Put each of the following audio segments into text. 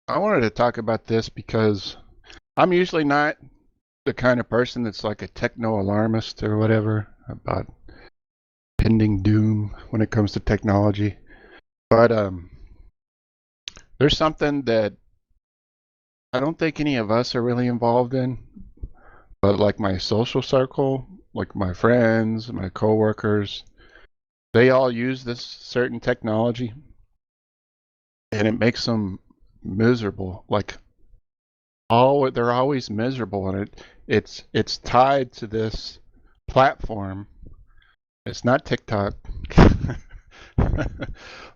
I wanted to talk about this because I'm usually not the kind of person that's like a techno alarmist or whatever about pending doom when it comes to technology. But there's something that I don't think any of us are really involved in, but like my social circle, like my friends, my coworkers, they all use this certain technology and it makes them miserable. Like they're always miserable and it's tied to this platform. It's not TikTok.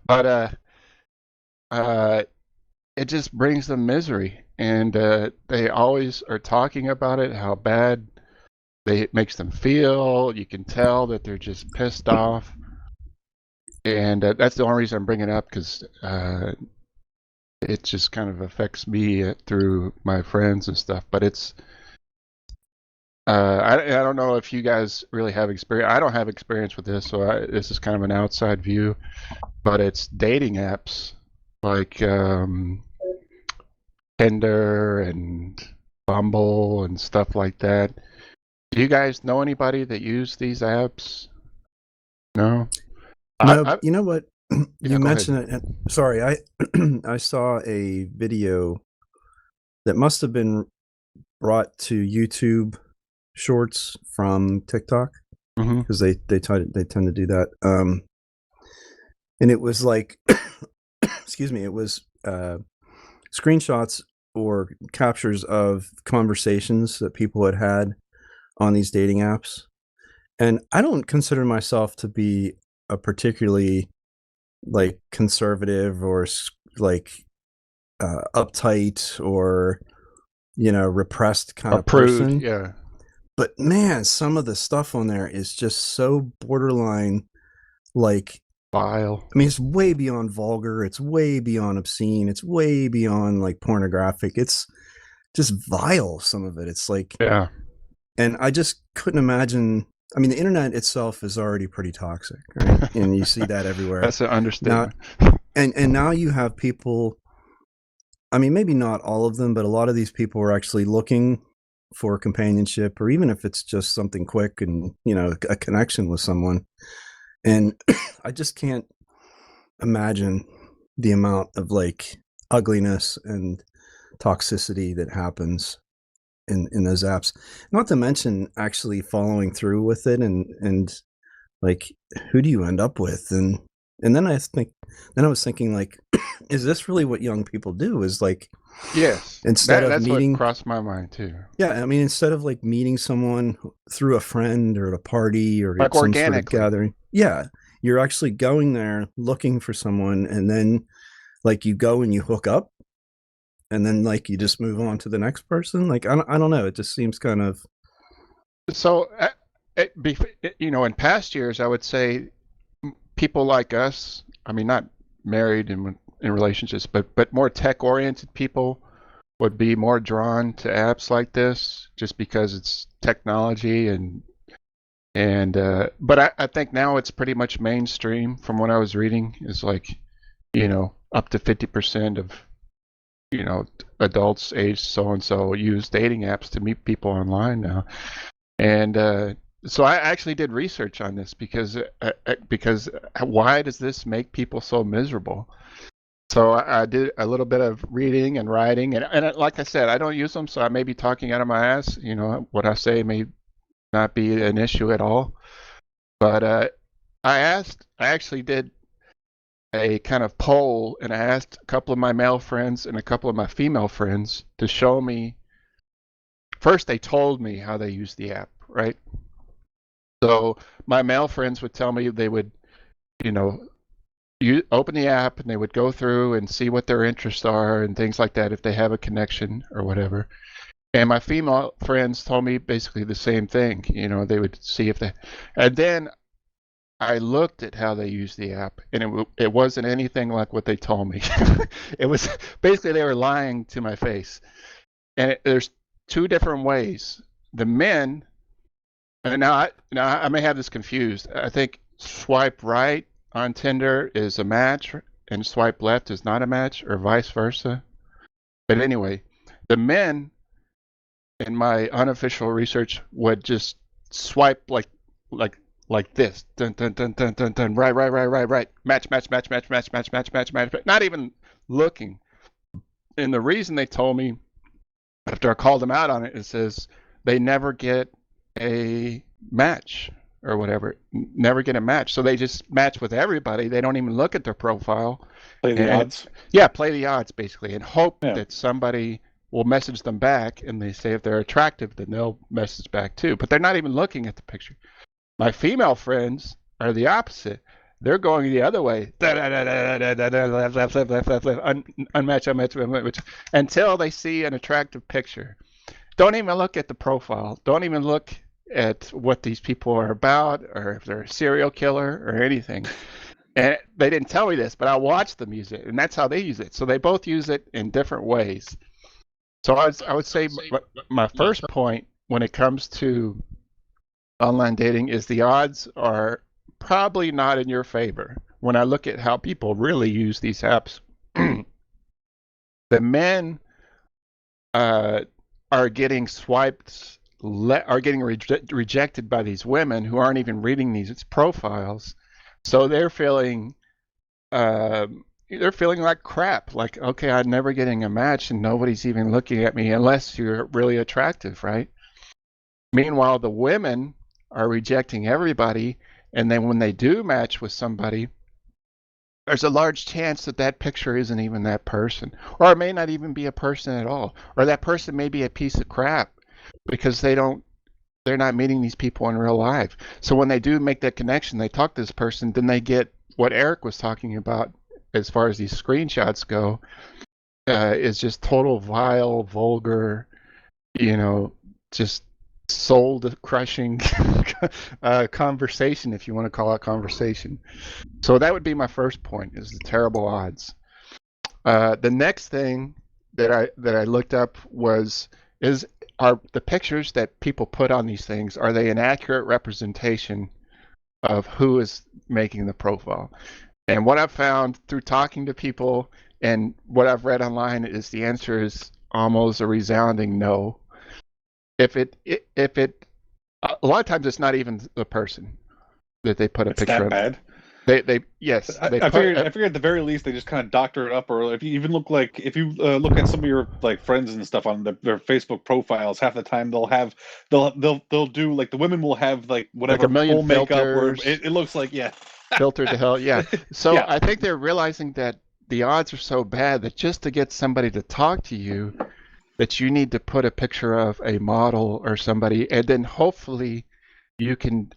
But uh it just brings them misery and they always are talking about it, how bad it makes them feel. You can tell that they're just pissed off, and that's the only reason I'm bringing it up, because it just kind of affects me through my friends and stuff. But it's I don't know if you guys really have experience. I don't have experience with this, so this is kind of an outside view. But it's dating apps like Tinder and Bumble and stuff like that. Do you guys know anybody that use these apps? No? No, I you know what? yeah, You go ahead. mentioned it. Sorry, I I saw a video that must have been brought to YouTube Shorts from TikTok Hmm. because they tend to do that. And it was like, excuse me, it was screenshots or captures of conversations that people had had on these dating apps. And I don't consider myself to be a particularly like conservative or like uptight or repressed kind A of prude, person. yeah. But man, some of the stuff on there is just so borderline. Like, Vile. I mean, it's way beyond vulgar. It's way beyond obscene. It's way beyond like pornographic. It's just vile. Some of it. It's like, Yeah. and I just couldn't imagine. I mean, the internet itself is already pretty toxic, right? And you see that everywhere That's an now. understatement. And now you have people. I mean, maybe not all of them, but a lot of these people are actually looking for companionship, or even if it's just something quick and a connection with someone. And I just can't imagine the amount of like ugliness and toxicity that happens in those apps. Not to mention actually following through with it, and like, who do you end up with? And then I was thinking, like, is this really what young people do? Is like, Yes. instead That of that's what meeting, crossed my mind too. yeah, I mean, instead of like meeting someone through a friend or at a party or Like at some sort of organically. gathering, yeah, you're actually going there looking for someone, and then like you go and you hook up, and then like you just move on to the next person. Like, I don't know. It just seems kind of. So, in past years, I would say people like us, I mean, not married and in relationships, but more tech-oriented people would be more drawn to apps like this just because it's technology and but I think now it's pretty much mainstream from what I was reading. Is like, up to 50% of, adults aged so and so use dating apps to meet people online now. And so I actually did research on this because why does this make people so miserable? So I did a little bit of reading and writing, and like I said, I don't use them, so I may be talking out of my ass. What I say may not be an issue at all. But I actually did a kind of poll, and I asked a couple of my male friends and a couple of my female friends to show me. First, they told me how they use the app, right? So my male friends would tell me they would, you know, you open the app and they would go through and see what their interests are and things like that if they have a connection or whatever. And my female friends told me basically the same thing. They would see if they, and then I looked at how they use the app, and it wasn't anything like what they told me. It was basically they were lying to my face. And there's two different ways. The men, and now I may have this confused. I think swipe right on Tinder is a match, and swipe left is not a match, or vice versa. But anyway, the men in my unofficial research would just swipe like like this. Dun dun dun dun dun dun. Right. Match. Not even looking. And the reason they told me after I called them out on it, it says they never get a match or whatever. Never get a match. So they just match with everybody. They don't even look at their profile. Play the odds. Yeah, play the odds basically, and hope Yeah. that somebody will message them back, and they say if they're attractive, then they'll message back too. But they're not even looking at the picture. My female friends are the opposite. They're going the other way. Left, unmatch, until they see an attractive picture. Don't even look at the profile. Don't even look at what these people are about, or if they're a serial killer or anything. And they didn't tell me this, but I watched them use it, and that's how they use it. So they both use it in different ways. So I would say my first point when it comes to online dating is the odds are probably not in your favor. When I look at how people really use these apps, the men are getting swiped, are getting rejected by these women who aren't even reading these profiles. So they're feeling like crap. Like, okay, I'm never getting a match, and nobody's even looking at me unless you're really attractive, right? Meanwhile, the women are rejecting everybody, and then when they do match with somebody, there's a large chance that that picture isn't even that person, or it may not even be a person at all, or that person may be a piece of crap because they're not meeting these people in real life. So when they do make that connection, they talk to this person, then they get what Eric was talking about as far as these screenshots go, is just total vile, vulgar, just soul-crushing conversation, if you want to call it conversation. So that would be my first point, is the terrible odds. The next thing that I looked up are the pictures that people put on these things, are they an accurate representation of who is making the profile? And what I've found through talking to people and what I've read online is the answer is almost a resounding no. A lot of times it's not even the person that they put a picture of. That bad? Yes. I figured at the very least they just kind of doctor it up, or if you even look at some of your like friends and stuff on their Facebook profiles, half the time they'll do like the women will have like whatever like a million full makeup, or filters, it looks like filtered to hell. Yeah. So Yeah. I think they're realizing that the odds are so bad that just to get somebody to talk to you, that you need to put a picture of a model or somebody, and then hopefully you can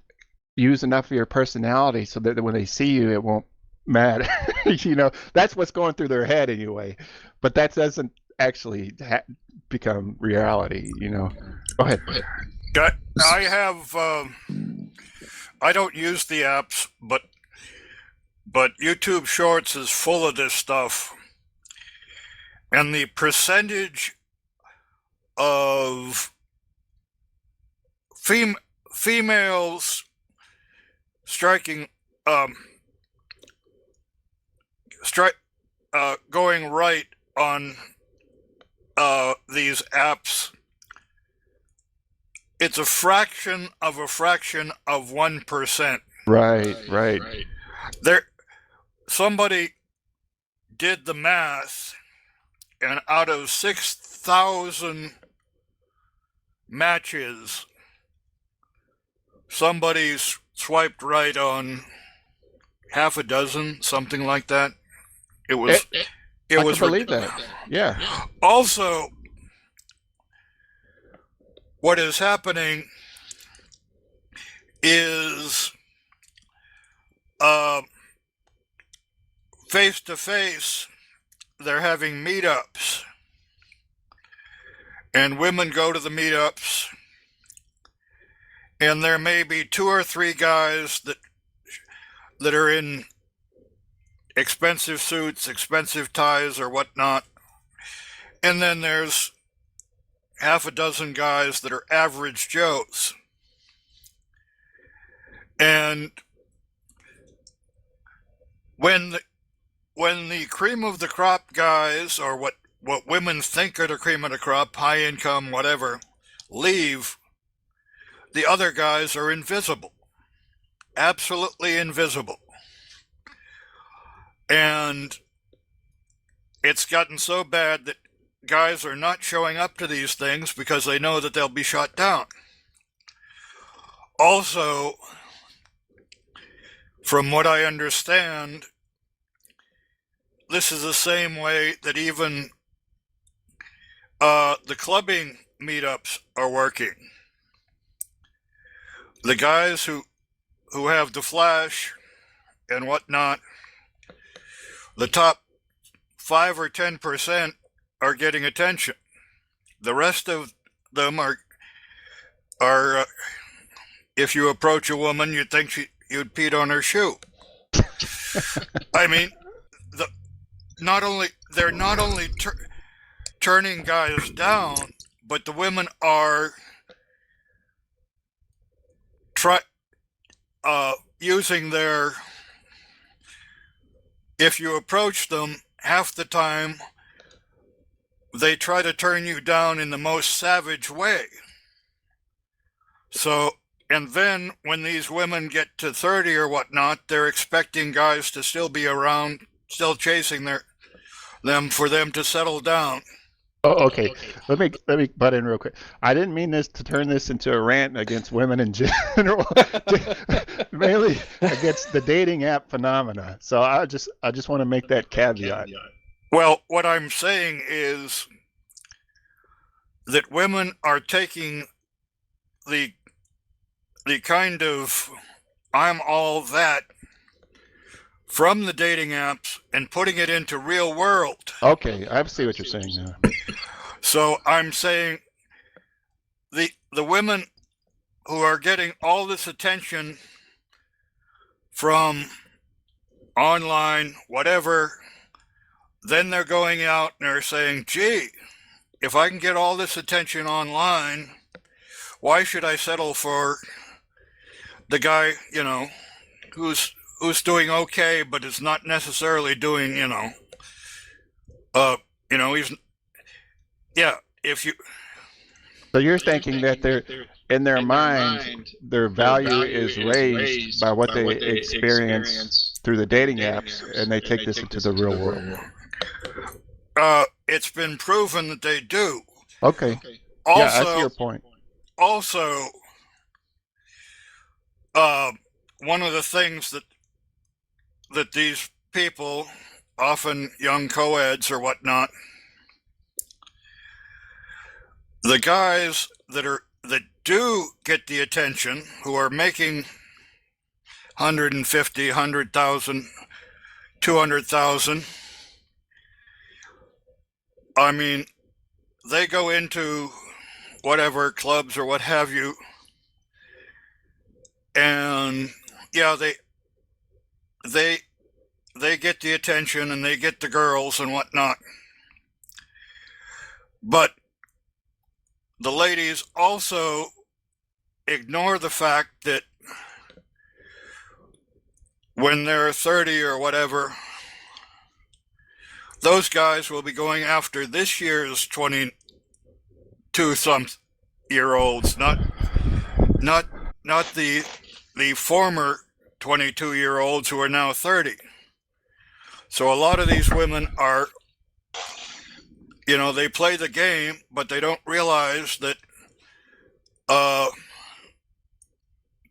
use enough of your personality so that when they see you, it won't matter. That's what's going through their head anyway. But that doesn't actually become reality. Go ahead. I don't use the apps, but YouTube Shorts is full of this stuff, and the percentage of females striking going right on these apps, it's a fraction of 1%. Right. Somebody did the math, and out of 6,000 matches, somebody's swiped right on half a dozen, something like that. I can believe that. Yeah. Also, what is happening is face to face, they're having meetups, and women go to the meetups, and there may be 2 or 3 guys that are in expensive suits, expensive ties, or whatnot, and then there's half a dozen guys that are average Joes. And when the cream of the crop guys, or what what women think are the cream of the crop, high income, whatever, leave, the other guys are invisible. Absolutely invisible. And it's gotten so bad that guys are not showing up to these things because they know that they'll be shot down. Also, from what I understand, this is the same way that even the clubbing meetups are working. The guys who have the flash and whatnot, the top 5 or 10% are getting attention. The rest of them are if you approach a woman, you'd think you'd peed on her shoe. I mean, they're not only turning guys down, but the women are using their. If you approach them, half the time they try to turn you down in the most savage way. So, and then when these women get to 30 or whatnot, they're expecting guys to still be around, still chasing them for them to settle down. Oh, okay. Let me butt in real quick. I didn't mean this to turn this into a rant against women in general, mainly against the dating app phenomena. So I just want to make that caveat. Well, what I'm saying is that women are taking the kind of I'm all that from the dating apps and putting it into real world. Okay, I see what you're saying now. So I'm saying the women who are getting all this attention from online, whatever, then they're going out and they're saying, gee, if I can get all this attention online, why should I settle for the guy, who's doing okay, but is not necessarily doing, he's, yeah, if you. So you're thinking that they're, in their mind, their value is raised by what they experience through the dating apps, and they take this into the real world. It's been proven that they do. Okay. Also, yeah, I see your point. Also, one of the things that these people, often young co-eds or whatnot, the guys that do get the attention, who are making 150, 100,000, 200,000, I mean, they go into whatever clubs or what have you, and yeah, they get the attention and they get the girls and whatnot, but the ladies also ignore the fact that when they're 30 or whatever, those guys will be going after this year's 22-some-year-olds, not the former 22-year-olds who are now 30. So a lot of these women are, they play the game, but they don't realize that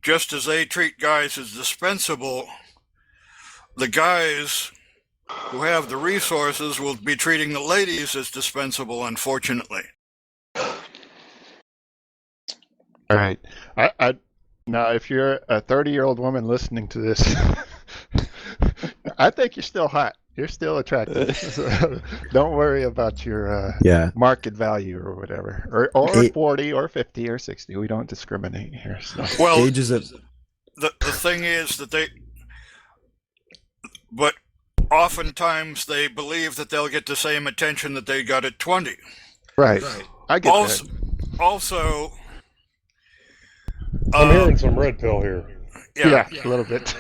just as they treat guys as dispensable, the guys who have the resources will be treating the ladies as dispensable, unfortunately. All right. Now, if you're a 30-year-old woman listening to this, I think you're still hot. You're still attractive. So don't worry about your market value or whatever, or 40 or 50 or 60. We don't discriminate here. So. Well, ages of the thing is that but oftentimes they believe that they'll get the same attention that they got at 20. Right. I get that. Also, I'm hearing some red pill here. Yeah, a little bit.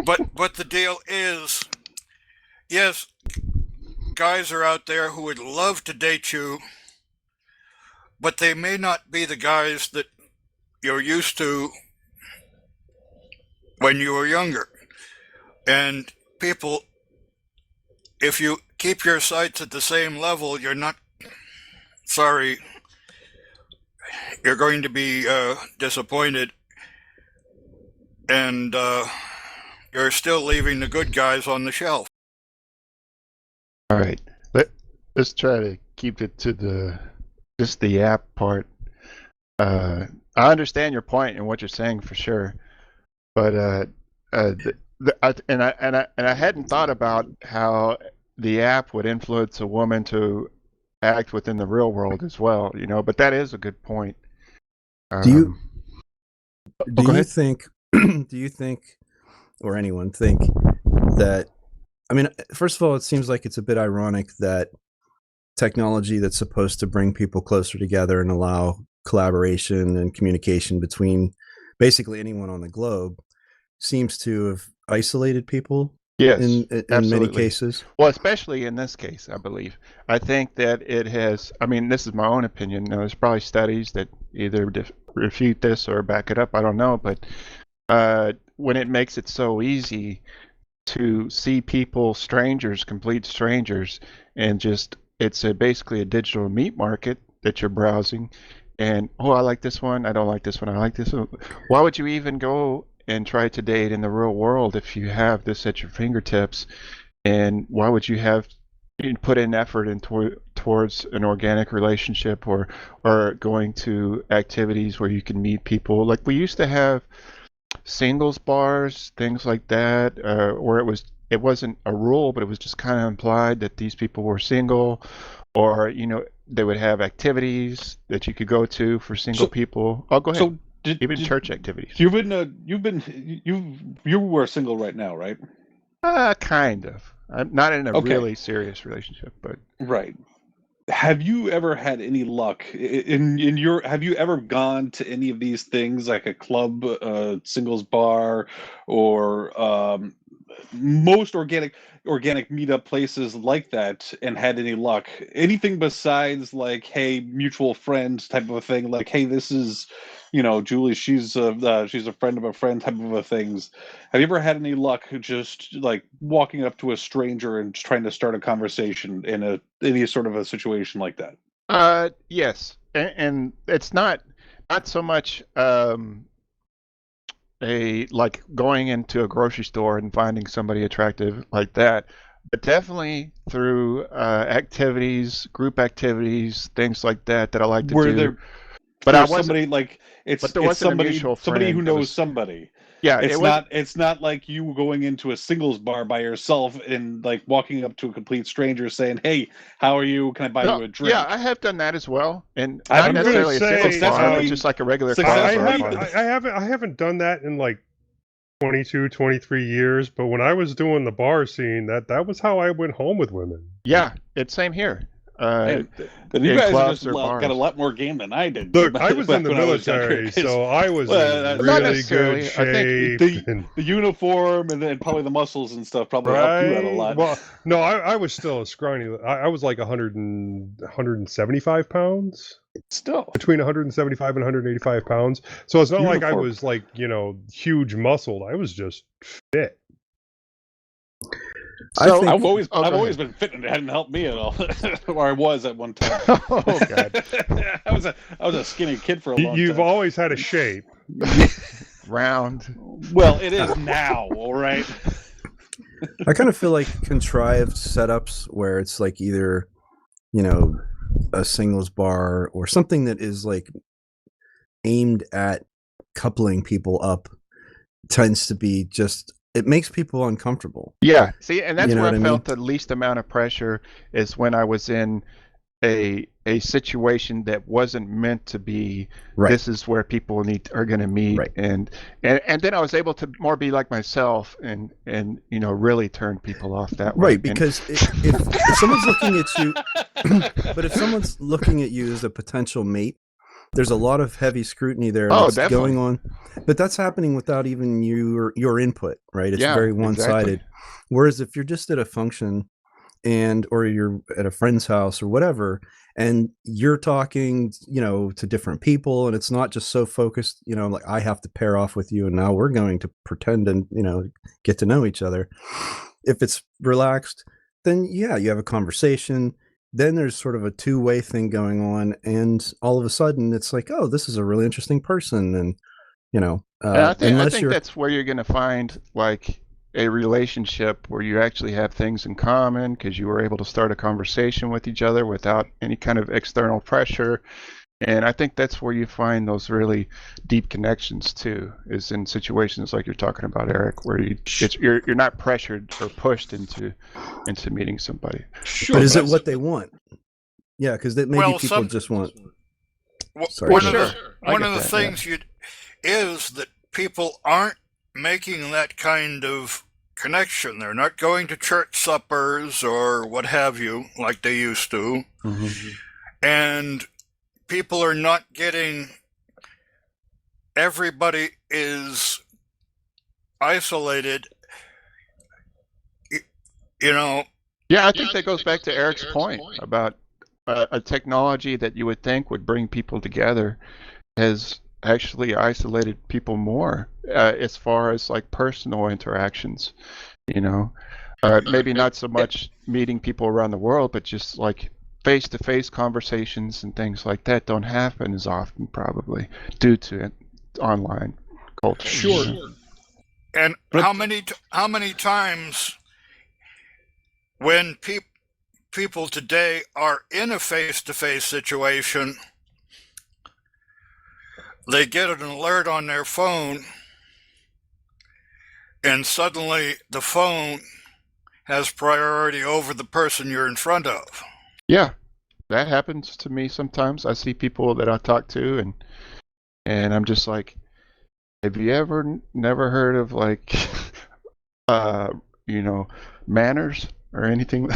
but the deal is, yes, guys are out there who would love to date you, but they may not be the guys that you're used to when you were younger. And people, if you keep your sights at the same level, you're going to be disappointed, and you're still leaving the good guys on the shelf. All right, let's try to keep it to just the app part. I understand your point and what you're saying for sure, but I hadn't thought about how the app would influence a woman to act within the real world as well, but that is a good point. Do you go ahead. think do you think, or anyone think, that, I mean, first of all, it seems like it's a bit ironic that technology that's supposed to bring people closer together and allow collaboration and communication between basically anyone on the globe seems to have isolated people. Yes, in many cases. Well, especially in this case, I believe. I think that it has, I mean, this is my own opinion. Now, there's probably studies that either refute this or back it up. I don't know. But when it makes it so easy to see people, strangers, complete strangers, and just, it's basically a digital meat market that you're browsing. And, oh, I like this one. I don't like this one. I like this one. Why would you even go and try to date in the real world if you have this at your fingertips? And why would you have put in effort towards an organic relationship or going to activities where you can meet people? Like, we used to have singles bars, things like that, where it wasn't a rule, but it was just kind of implied that these people were single, or they would have activities that you could go to for single people. Oh, go ahead. So even church activities. You were single right now, right? Kind of. I'm not in a really serious relationship, but right. Have you ever had any luck in your? Have you ever gone to any of these things, like a club, singles bar, or most organic meetup places like that, and had any luck? Anything besides, like, hey, mutual friends type of a thing, like, hey, this is, Julie, she's a friend of a friend type of a things. Have you ever had any luck just like walking up to a stranger and just trying to start a conversation in any sort of a situation like that? Yes, and it's not so much like going into a grocery store and finding somebody attractive like that, but definitely through activities, group activities, things like that I like to do. But I wasn't somebody like it's somebody who knows somebody. Yeah, it's not like you going into a singles bar by yourself and like walking up to a complete stranger saying, "Hey, how are you? Can I buy you a drink?" Yeah, I have done that as well, and not necessarily a singles bar, but just like a regular. I haven't done that in like 22, 23 years, but when I was doing the bar scene, that was how I went home with women. Yeah, it's same here. You guys just got a lot more game than I did. Look, I was in the military, so I was in really good shape. The uniform and then probably the muscles and stuff probably helped you out a lot. Well, no, I was still a scrawny. I was like 175 pounds. Still between 175 and 185 pounds. So it's not like I was like, huge muscled. I was just fit. So I've always been fit, and it hadn't helped me at all. Or I was at one time. Oh God, I was a skinny kid for a long time. You've always had a shape. Round. Well, it is now, all right. I kind of feel like contrived setups where it's like either, a singles bar or something that is like aimed at coupling people up tends to be it makes people uncomfortable. Yeah. See, and that's where I felt the least amount of pressure is when I was in a situation that wasn't meant to be. Right. This is where people are going to meet, right. and then I was able to more be like myself and really turn people off that way. Right, because if someone's looking at you, but if someone's looking at you as a potential mate, there's a lot of heavy scrutiny there that's going on, but that's happening without even your input, right? It's very one-sided. Exactly. Whereas if you're just at a function or you're at a friend's house or whatever, and you're talking, to different people, and it's not just so focused, like I have to pair off with you and now we're going to pretend and, get to know each other. If it's relaxed, then yeah, you have a conversation. Then there's sort of a two-way thing going on, and all of a sudden it's like, oh, this is a really interesting person. And And I think that's where you're going to find like a relationship where you actually have things in common because you were able to start a conversation with each other without any kind of external pressure. And I think that's where you find those really deep connections too, is in situations like you're talking about, Eric, where you're not pressured or pushed into meeting somebody. Sure, but is it what they want? Yeah, because maybe people just want. Sorry, one of the things is that people aren't making that kind of connection. They're not going to church suppers or what have you like they used to. Mm-hmm. And people are not getting, everybody is isolated, Yeah, I think that goes back to Eric's point about a technology that you would think would bring people together has actually isolated people more as far as like personal interactions, maybe not so much meeting people around the world, but just like face-to-face conversations and things like that don't happen as often, probably due to online culture. Sure. And how many times when people today are in a face-to-face situation, they get an alert on their phone, and suddenly the phone has priority over the person you're in front of. Yeah, that happens to me sometimes. I see people that I talk to, and I'm just like, have you ever never heard of like, manners or anything? I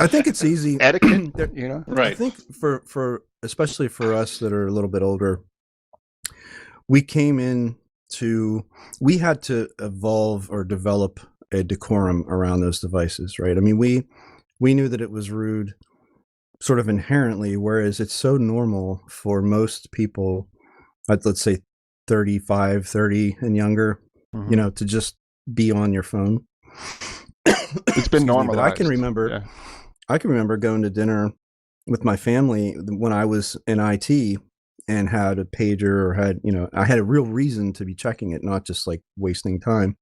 think it's easy. Etiquette, Right. I think for especially for us that are a little bit older, we had to evolve or develop a decorum around those devices, right? I mean, we knew that it was rude sort of inherently, whereas it's so normal for most people, let's say 35, 30 and younger, mm-hmm. To just be on your phone. It's been normalized. But I can remember going to dinner with my family when I was in IT and had a pager or I had a real reason to be checking it, not just like wasting time,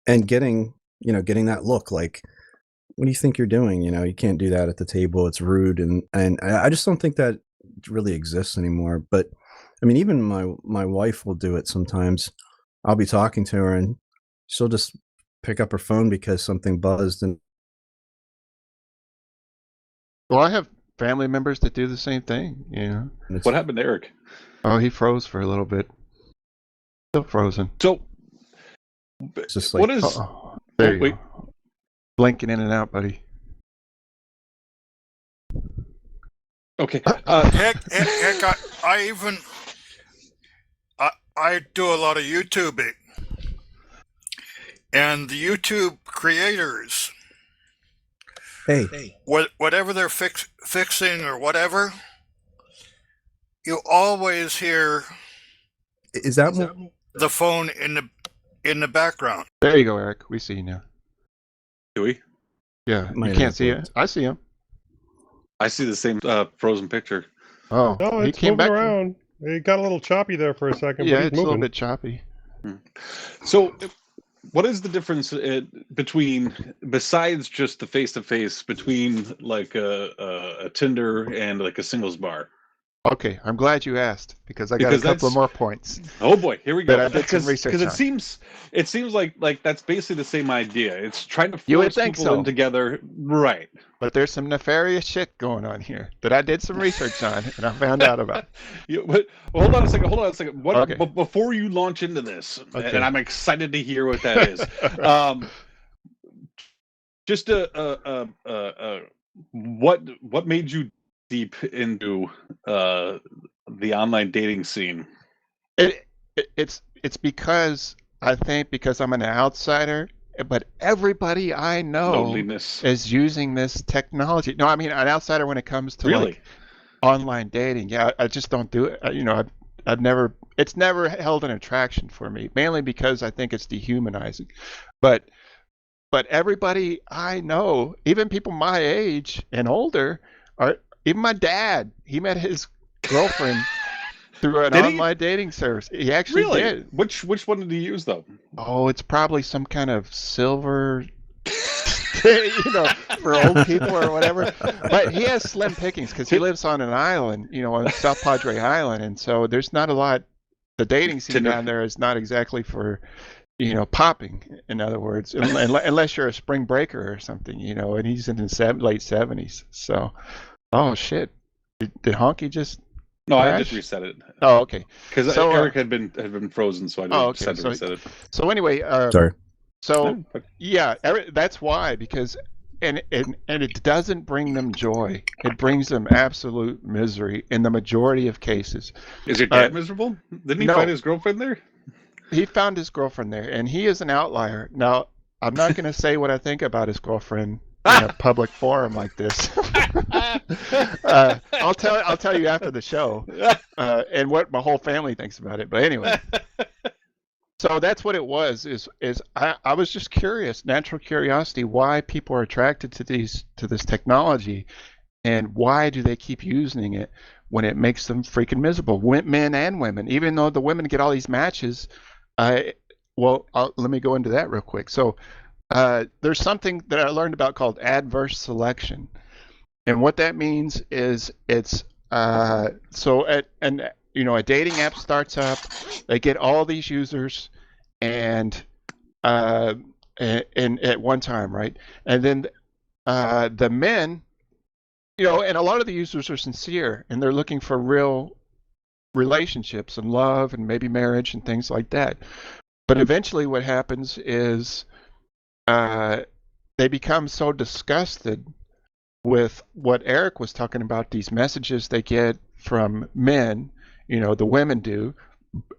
and getting that look like, what do you think you're doing? You can't do that at the table. It's rude. And I just don't think that really exists anymore. But I mean, even my wife will do it sometimes. I'll be talking to her and she'll just pick up her phone because something buzzed. And well, I have family members that do the same thing. What happened to Eric? Oh, he froze for a little bit. Still frozen. So, it's just like, what is? There you go. Blinking in and out, buddy. Okay. Heck, I do a lot of YouTubing, and the YouTube creators, hey, whatever they're fixing or whatever, you always hear is that the phone in the background. There you go, Eric. We see you now. Do we? Yeah, you can't see it. I see him. I see the same frozen picture. Oh, no, he it's came moving back around. It got a little choppy there for a second. Yeah, but it's moving. a little bit choppy. So, what is the difference between, besides just the face-to-face, between like a Tinder and like a singles bar? Okay, I'm glad you asked because I got a couple of more points. Oh boy, here we go. I did some research because it seems like that's basically the same idea. It's trying to You would force think people so. in together, right? But there's some nefarious shit going on here that I did some research on and I found out about. Well, hold on a second. What? Okay. Before you launch into this, Okay. and I'm excited to hear what that is. Just what made you deep into the online dating scene? It's because I think because I'm an outsider but everybody I know Loneliness. is using this technology. No, I mean an outsider when it comes to Really? like online dating. Yeah, I just don't do it. I've never. It's never held an attraction for me, mainly because I think it's dehumanizing. But everybody I know, even people my age and older, are even my dad. He met his girlfriend through an Did he? online dating service. He actually Really? did. Which one did he use though? Oh, it's probably some kind of silver, for old people or whatever. But he has slim pickings because he lives on an island, on South Padre Island, and so there's not a lot. The dating scene Tinder. down there is not exactly for, popping. In other words, unless you're a spring breaker or something, and he's in his late 70s. So, oh shit, did Honky just? No, I crash? just reset it Oh, okay. because So, Eric had been frozen, so I just had to reset it. So anyway, Sorry. so yeah, that's why, because and it doesn't bring them joy. It brings them absolute misery in the majority of cases. Is your dad miserable? Didn't he no. find his girlfriend there? He found his girlfriend there, and he is an outlier. Now, I'm not going to say what I think about his girlfriend in a public forum like this. I'll tell you after the show, and what my whole family thinks about it. But anyway, so that's what it was. Is I was just curious, natural curiosity, why people are attracted to this technology, and why do they keep using it when it makes them freaking miserable, men and women. Even though the women get all these matches, let me go into that real quick. So. There's something that I learned about called adverse selection, and what that means is it's a dating app starts up, they get all these users, and at one time, right, and then the men, and a lot of the users are sincere and they're looking for real relationships and love and maybe marriage and things like that, but eventually what happens is they become so disgusted with what Eric was talking about, these messages they get from men, the women do,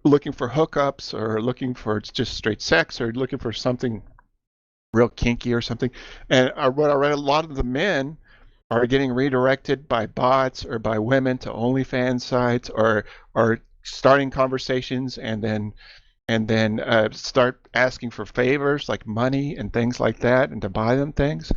looking for hookups or looking for just straight sex or looking for something real kinky or something. And what I read, a lot of the men are getting redirected by bots or by women to OnlyFans sites or starting conversations and then start asking for favors like money and things like that and to buy them things.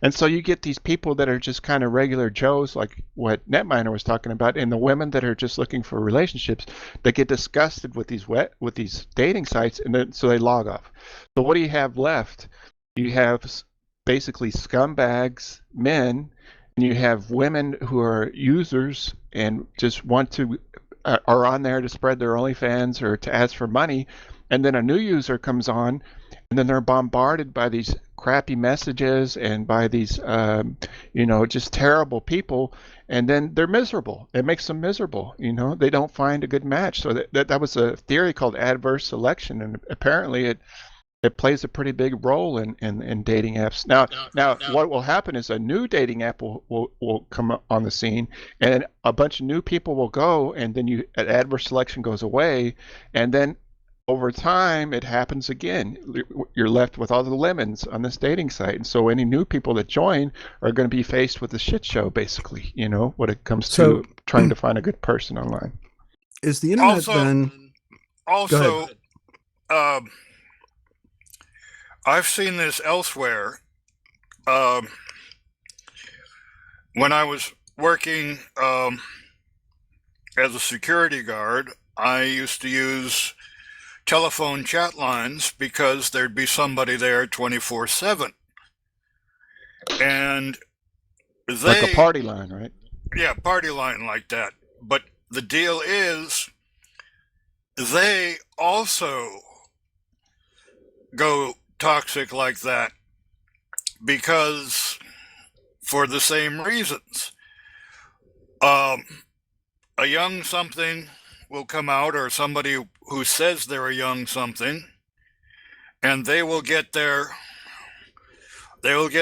And so you get these people that are just kind of regular Joes, like what Netminer was talking about, and the women that are just looking for relationships that get disgusted with these dating sites, and then so they log off. So what do you have left? You have basically scumbags, men, and you have women who are users and just want to are on there to spread their OnlyFans or to ask for money, and then a new user comes on, and then they're bombarded by these crappy messages and by these, just terrible people, and then they're miserable. It makes them miserable. They don't find a good match. So that was a theory called adverse selection, and apparently it plays a pretty big role in dating apps. Now, what will happen is a new dating app will come on the scene, and a bunch of new people will go, and then adverse selection goes away, and then over time it happens again. You're left with all the lemons on this dating site, and so any new people that join are going to be faced with a shit show, basically. When it comes to trying to find a good person online. Is the internet then? Also, I've seen this elsewhere. When I was working as a security guard, I used to use telephone chat lines because there'd be somebody there 24/7. And like a party line, right? Yeah, party line like that. But the deal is, they also go toxic like that because for the same reasons. A young something will come out, or somebody who says they're a young something, and they will get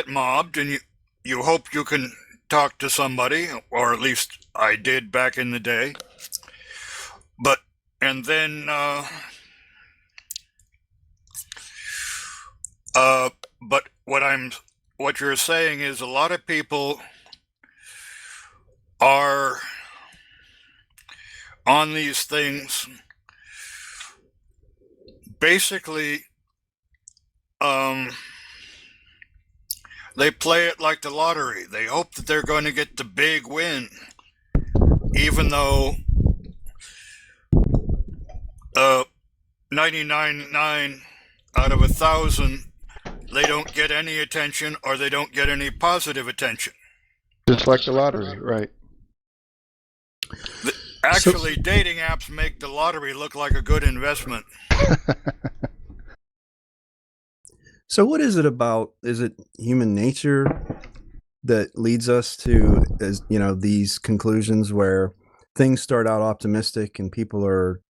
mobbed, and you hope you can talk to somebody, or at least I did back in the day. And then But what you're saying is a lot of people are on these things basically they play it like the lottery. They hope that they're going to get the big win, even though 99.9 out of 1,000 they don't get any attention, or they don't get any positive attention. Just like the lottery, right? Actually, dating apps make the lottery look like a good investment. So what is it about? Is it human nature that leads us to, as you know, these conclusions where things start out optimistic and people are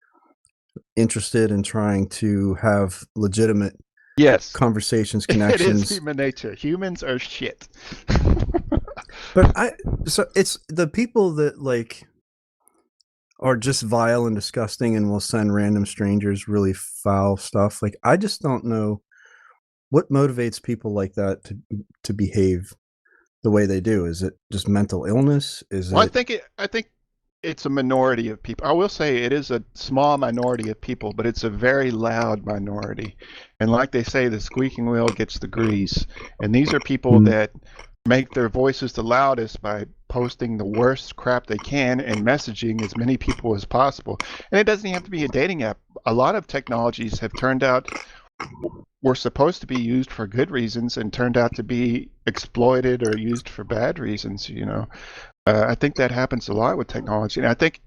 interested in trying to have legitimate Yes. conversations, It connections? is human nature. Humans are shit. But so it's the people that like are just vile and disgusting and will send random strangers really foul stuff. Like, I just don't know what motivates people like that to behave the way they do. Is it just mental illness? Is Well, it? I think it's a minority of people. I will say it is a small minority of people, but it's a very loud minority. And like they say, the squeaking wheel gets the grease. And these are people that make their voices the loudest by posting the worst crap they can and messaging as many people as possible. And it doesn't even have to be a dating app. A lot of technologies have turned out were supposed to be used for good reasons and turned out to be exploited or used for bad reasons, you know. I think that happens a lot with technology, and I think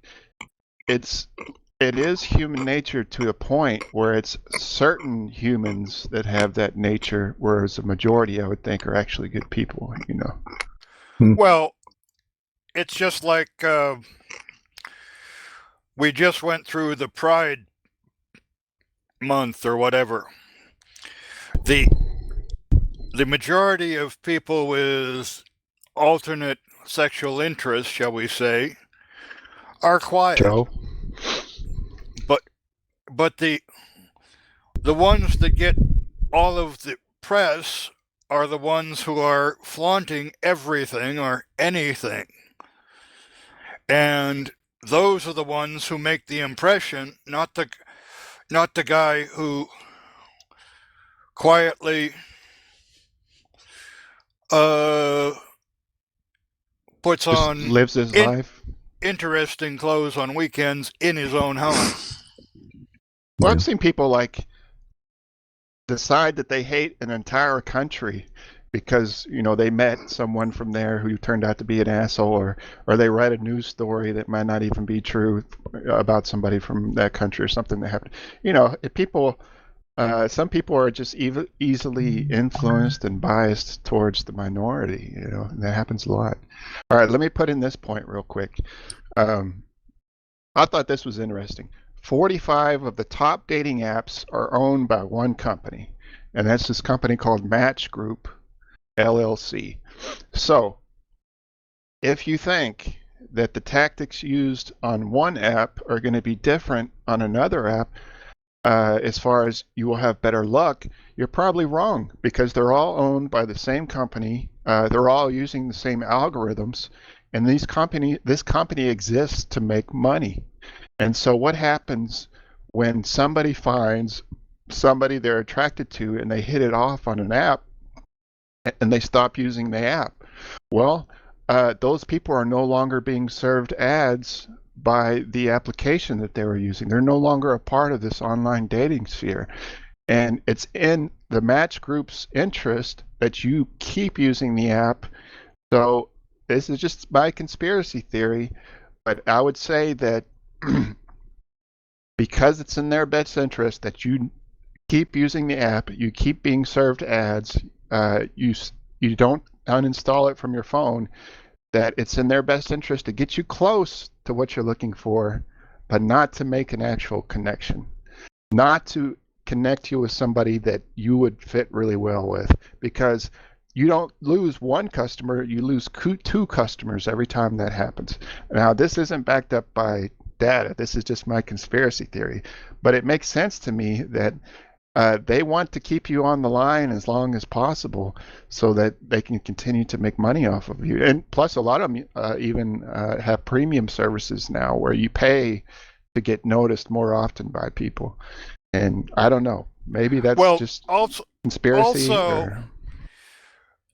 it is human nature to a point where it's certain humans that have that nature, whereas the majority, I would think, are actually good people, you know. Well, it's just like we just went through the Pride month or whatever. The majority of people with alternate sexual interests, shall we say, are quiet. Joe? But the ones that get all of the press are the ones who are flaunting everything or anything. And those are the ones who make the impression, not the guy who quietly puts Just on lives his life. interesting clothes on weekends in his own home. Well, I've seen people like decide that they hate an entire country because, you know, they met someone from there who turned out to be an asshole, or they read a news story that might not even be true about somebody from that country or something that happened. You know, some people are just easily influenced and biased towards the minority, you know, and that happens a lot. All right, let me put in this point real quick. I thought this was interesting. 45 of the top dating apps are owned by one company, and that's this company called Match Group, LLC. So, if you think that the tactics used on one app are going to be different on another app, as far as you will have better luck, you're probably wrong, because they're all owned by the same company. They're all using the same algorithms, and this company exists to make money. And so what happens when somebody finds somebody they're attracted to and they hit it off on an app and they stop using the app? Well, those people are no longer being served ads by the application that they were using. They're no longer a part of this online dating sphere. And it's in the Match Group's interest that you keep using the app. So this is just my conspiracy theory, but I would say that because it's in their best interest that you keep using the app, you keep being served ads, you don't uninstall it from your phone, that it's in their best interest to get you close to what you're looking for, but not to make an actual connection, not to connect you with somebody that you would fit really well with, because you don't lose one customer, you lose two customers every time that happens. Now, this isn't backed up by data. This is just my conspiracy theory, but it makes sense to me that they want to keep you on the line as long as possible so that they can continue to make money off of you. And plus, a lot of them even have premium services now where you pay to get noticed more often by people. And I don't know, maybe that's just conspiracy. Also,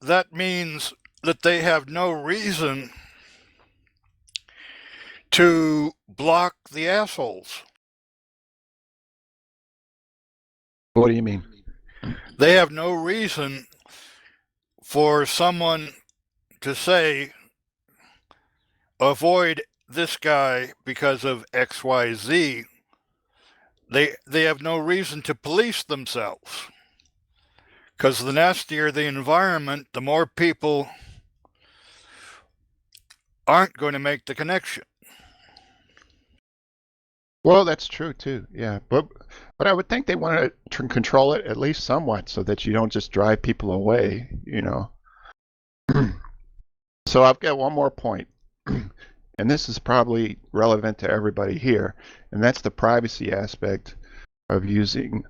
that means that they have no reason to block the assholes. What do you mean? They have no reason for someone to say, avoid this guy because of XYZ. They have no reason to police themselves. Because the nastier the environment, the more people aren't going to make the connection. Well, that's true too. Yeah, but I would think they want to control it at least somewhat so that you don't just drive people away, you know. So I've got one more point, and this is probably relevant to everybody here, and that's the privacy aspect of using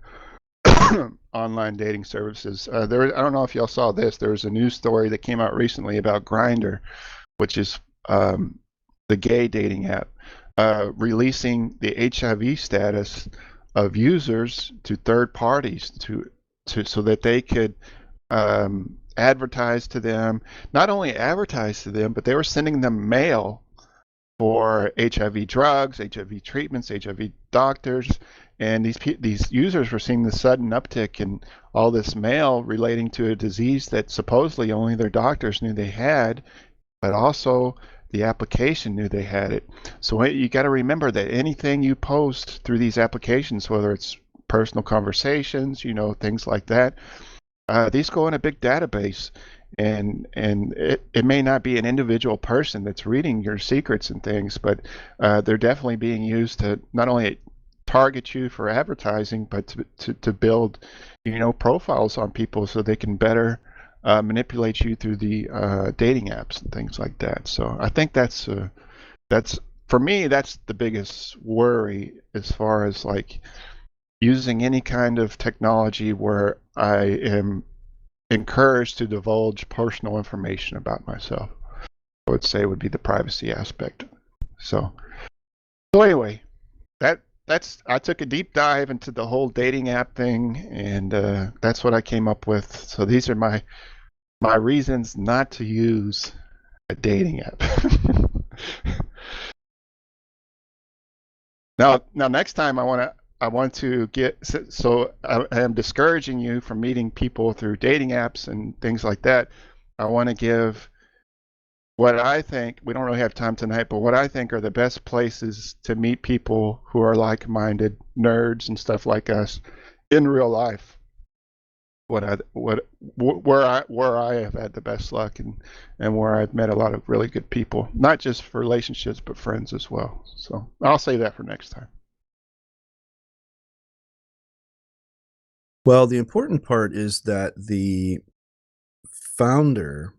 online dating services. I don't know if y'all saw this. There was a news story that came out recently about Grindr, which is the gay dating app. Releasing the HIV status of users to third parties so that they could advertise to them. Not only advertise to them, but they were sending them mail for HIV drugs, HIV treatments, HIV doctors, and these users were seeing the sudden uptick in all this mail relating to a disease that supposedly only their doctors knew they had, but also the application knew they had it. So you got to remember that anything you post through these applications, whether it's personal conversations, you know, things like that, these go in a big database, and it may not be an individual person that's reading your secrets and things, but they're definitely being used to not only target you for advertising, but to build, you know, profiles on people so they can better manipulate you through the dating apps and things like that. So I think that's for me, that's the biggest worry as far as like using any kind of technology where I am encouraged to divulge personal information about myself. I would say would be the privacy aspect. So anyway, I took a deep dive into the whole dating app thing, and that's what I came up with. So these are my reasons not to use a dating app. Now next time I want to get, so I am discouraging you from meeting people through dating apps and things like that. I want to give what I think, we don't really have time tonight, but what I think are the best places to meet people who are like-minded nerds and stuff like us in real life. Where I have had the best luck and where I've met a lot of really good people, not just for relationships but friends as well. So I'll save that for next time. Well, the important part is that the founder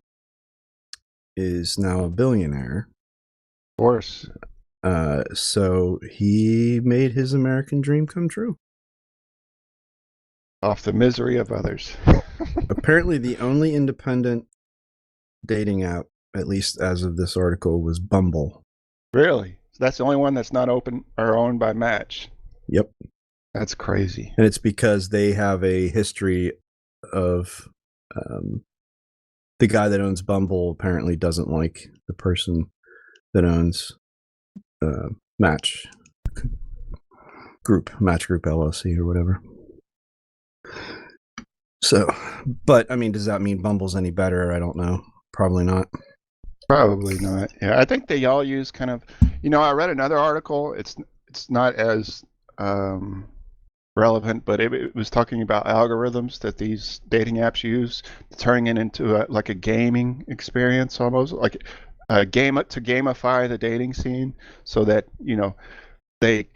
is now a billionaire. Of course. So he made his American dream come true. Off the misery of others. Apparently the only independent dating app, at least as of this article, was Bumble. Really? So that's the only one that's not open or owned by Match? Yep. That's crazy. And it's because they have a history of the guy that owns Bumble apparently doesn't like the person that owns Match Group LLC or whatever. So, but I mean, does that mean Bumble's any better? I don't know. Probably not. Probably not. Yeah, I think they all use kind of, you know, I read another article. It's not as relevant, but it was talking about algorithms that these dating apps use, turning it into like a gaming experience, almost like a game to gamify the dating scene, so that, you know, they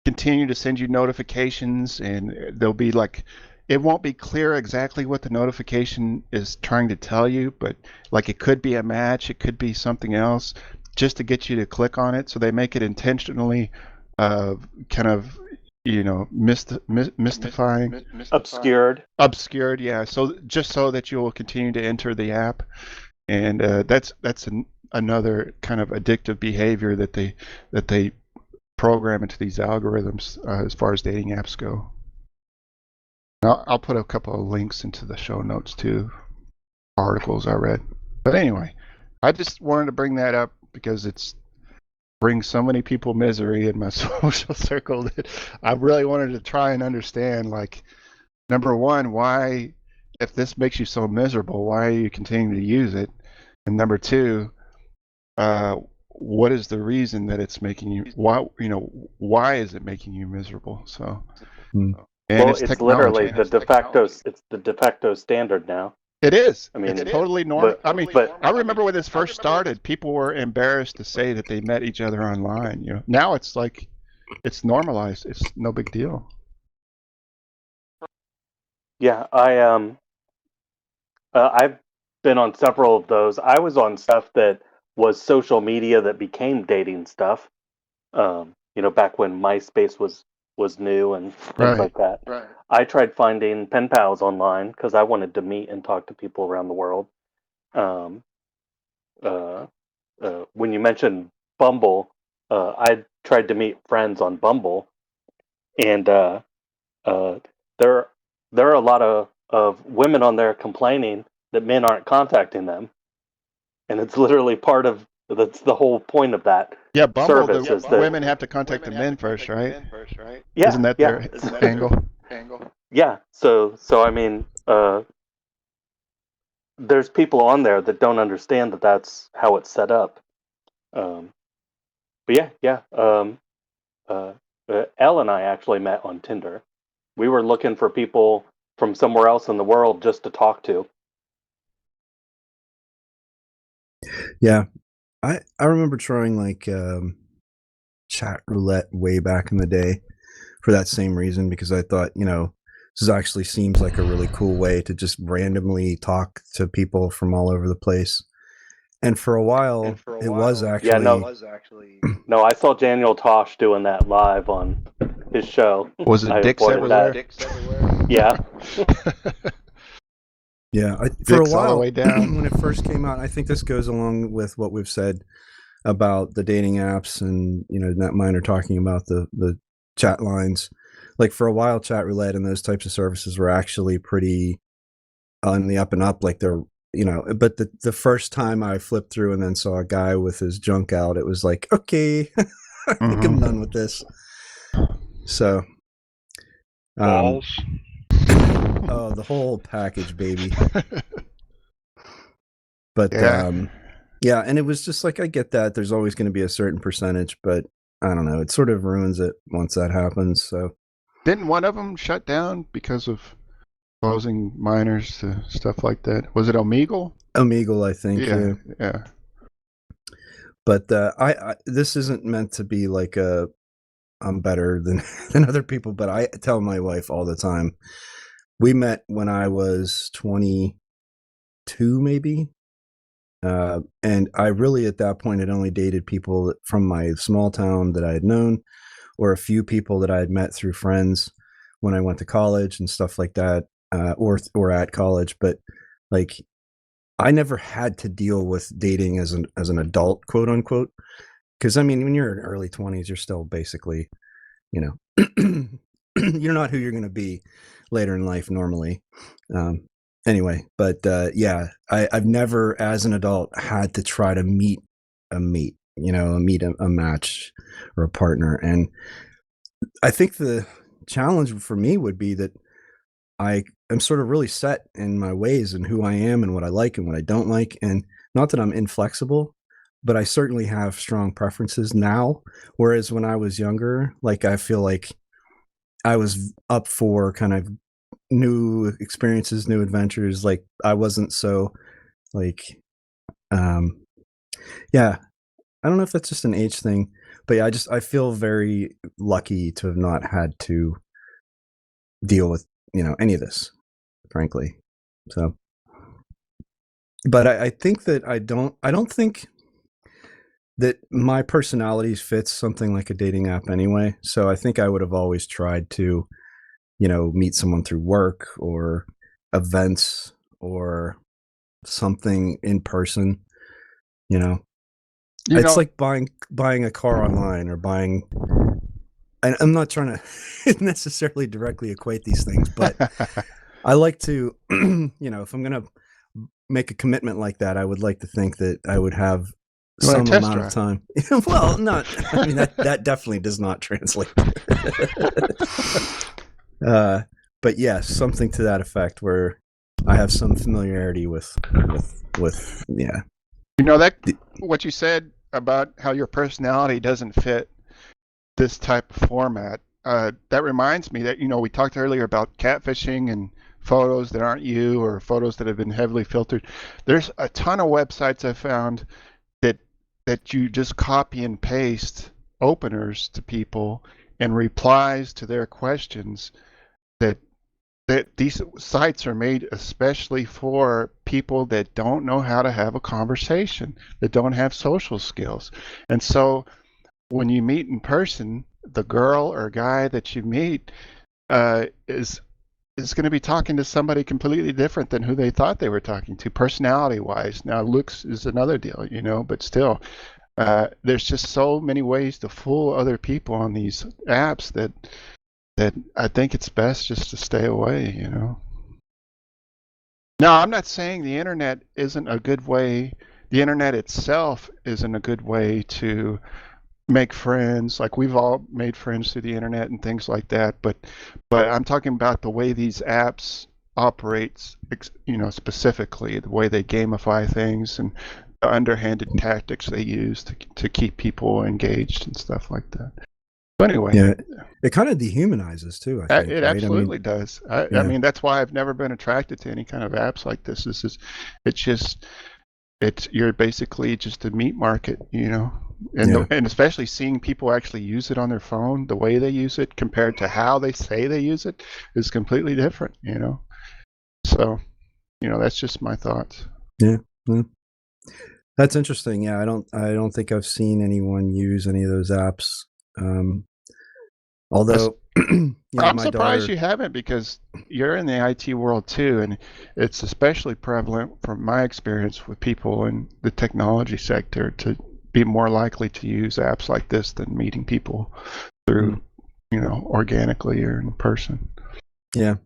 continue to send you notifications, and they'll be like, it won't be clear exactly what the notification is trying to tell you, but like it could be a match, it could be something else, just to get you to click on it. So they make it intentionally kind of, mystifying, obscured. Yeah. So just so that you will continue to enter the app, and that's another kind of addictive behavior that they program into these algorithms as far as dating apps go. I'll put a couple of links into the show notes too, articles I read. But anyway, I just wanted to bring that up because it's brings so many people misery in my social circle that I really wanted to try and understand, like, number one, why, if this makes you so miserable, why are you continuing to use it? And number two, what is the reason that it's making you, why is it making you miserable? So, and well, it's literally the de facto standard now. It is. I mean, it's totally normal. I remember when this first started, people were embarrassed to say that they met each other online. Now it's like it's normalized. It's no big deal. Yeah, I've been on several of those. I was on stuff that was social media that became dating stuff. Back when MySpace was new and things like that. Right. I tried finding pen pals online because I wanted to meet and talk to people around the world. When you mentioned Bumble, I tried to meet friends on Bumble, and there are a lot of women on there complaining that men aren't contacting them, and it's literally that's the whole point of that. Yeah, Bumble. Service women have to contact the men first, right? Yeah, isn't that their angle? Yeah. So I mean, there's people on there that don't understand that that's how it's set up. But yeah. Elle and I actually met on Tinder. We were looking for people from somewhere else in the world just to talk to. Yeah, I remember trying like chat roulette way back in the day for that same reason, because I thought, this actually seems like a really cool way to just randomly talk to people from all over the place. And for a while, it was actually... Yeah, no, I saw Daniel Tosh doing that live on his show. Was it Dicks Everywhere? Yeah. Yeah, for a while, when it first came out, I think this goes along with what we've said about the dating apps, and Net Miner talking about the chat lines. Like, for a while, chat roulette and those types of services were actually pretty on the up and up. Like, they're but the first time I flipped through and then saw a guy with his junk out, it was like, okay, I think I'm done with this. So, balls. Oh, the whole package, baby. But yeah, and it was just like, I get that there's always going to be a certain percentage, but I don't know, it sort of ruins it once that happens. So didn't one of them shut down because of exposing minors to stuff like that? Was it Omegle? Omegle, I think. Yeah. But I this isn't meant to be like I'm better than other people, but I tell my wife all the time. We met when I was 22, maybe. And I really, at that point, had only dated people from my small town that I had known, or a few people that I had met through friends when I went to college and stuff like that, or at college. But like, I never had to deal with dating as an adult, quote unquote. Because I mean, when you're in early 20s, you're still basically, you're not who you're going to be later in life normally. Anyway, but yeah, I've never, as an adult, had to try to meet a match or a partner. And I think the challenge for me would be that I am sort of really set in my ways and who I am and what I like and what I don't like. And not that I'm inflexible, but I certainly have strong preferences now. Whereas when I was younger, like, I feel like I was up for kind of new experiences, new adventures. Like, I wasn't so like, yeah, I don't know if that's just an age thing, but yeah, I feel very lucky to have not had to deal with, any of this, frankly. So, but I think that I don't think that my personality fits something like a dating app anyway. So I think I would have always tried to, meet someone through work or events or something in person. It's like buying a car online or buying. And I'm not trying to necessarily directly equate these things, but I like to, if I'm going to make a commitment like that, I would like to think that I would have some amount of time. Well, that definitely does not translate. But yes, something to that effect where I have some familiarity with yeah. That what you said about how your personality doesn't fit this type of format. That reminds me that we talked earlier about catfishing and photos that aren't you or photos that have been heavily filtered. There's a ton of websites I found that you just copy and paste openers to people and replies to their questions. That these sites are made especially for people that don't know how to have a conversation, that don't have social skills. And so when you meet in person, the girl or guy that you meet is going to be talking to somebody completely different than who they thought they were talking to, personality-wise. Now, looks is another deal, but still, there's just so many ways to fool other people on these apps that I think it's best just to stay away, Now, I'm not saying the internet isn't a good way. The internet itself isn't a good way to make friends. Like, we've all made friends through the internet and things like that. But I'm talking about the way these apps operate, specifically the way they gamify things and the underhanded tactics they use to keep people engaged and stuff like that. But anyway, yeah, it kind of dehumanizes too. I think it right? absolutely does. I mean, that's why I've never been attracted to any kind of apps like this. You're basically just a meat market, and especially seeing people actually use it on their phone, the way they use it compared to how they say they use it is completely different, So, that's just my thoughts. Yeah. That's interesting. Yeah, I don't think I've seen anyone use any of those apps. Although I'm surprised you haven't, because you're in the IT world too, and it's especially prevalent from my experience with people in the technology sector to be more likely to use apps like this than meeting people through, organically or in person. Yeah,